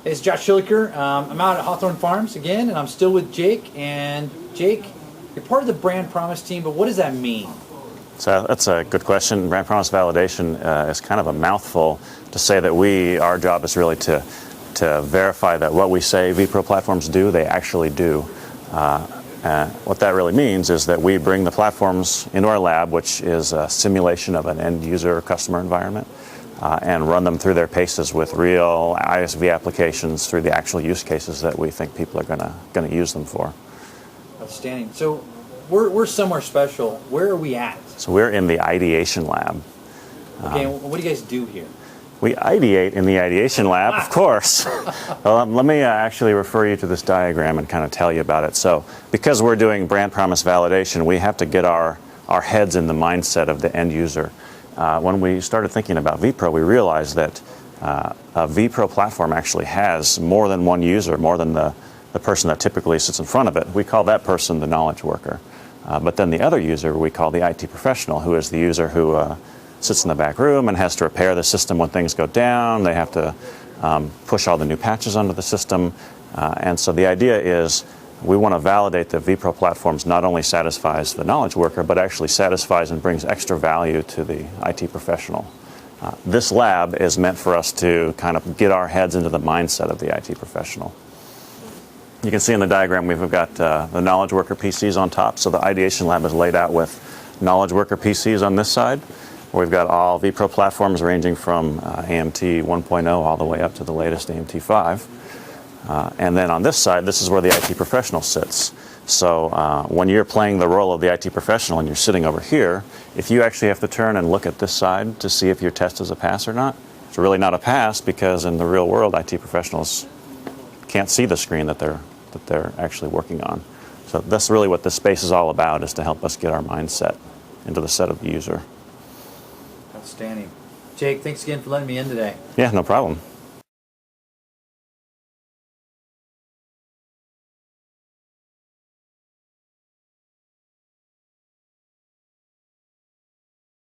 It's Josh Schilliker. I'm out at Hawthorne Farms again, and I'm still with Jake. And Jake, you're part of the Brand Promise team, but what does that mean? So that's a good question. Brand Promise Validation is kind of a mouthful to say that our job is really to verify that what we say vPro platforms do, they actually do. What that really means is that we bring the platforms into our lab, which is a simulation of an end user customer environment, and run them through their paces with real ISV applications through the actual use cases that we think people are going to use them for. Outstanding. So we're somewhere special. Where are we at? So we're in the ideation lab. Okay, what do you guys do here? We ideate in the ideation lab, of course. Well, let me actually refer you to this diagram and kind of tell you about it. So because we're doing brand promise validation, we have to get our heads in the mindset of the end user. When we started thinking about vPro, we realized that a vPro platform actually has more than one user, more than the person that typically sits in front of it. We call that person the knowledge worker. But then the other user we call the IT professional, who is the user who sits in the back room and has to repair the system when things go down. They have to push all the new patches onto the system. And so the idea is we want to validate that vPro platforms not only satisfies the knowledge worker, but actually satisfies and brings extra value to the IT professional. This lab is meant for us to kind of get our heads into the mindset of the IT professional. You can see in the diagram we've got the knowledge worker PCs on top. So the ideation lab is laid out with knowledge worker PCs on this side. We've got all vPro platforms ranging from AMT 1.0 all the way up to the latest AMT 5. And then on this side, this is where the IT professional sits. So when you're playing the role of the IT professional and you're sitting over here, if you actually have to turn and look at this side to see if your test is a pass or not, it's really not a pass, because in the real world, IT professionals can't see the screen that they're actually working on. So that's really what this space is all about, is to help us get our mindset into the set of the user. Outstanding. Jake, thanks again for letting me in today. Yeah, no problem.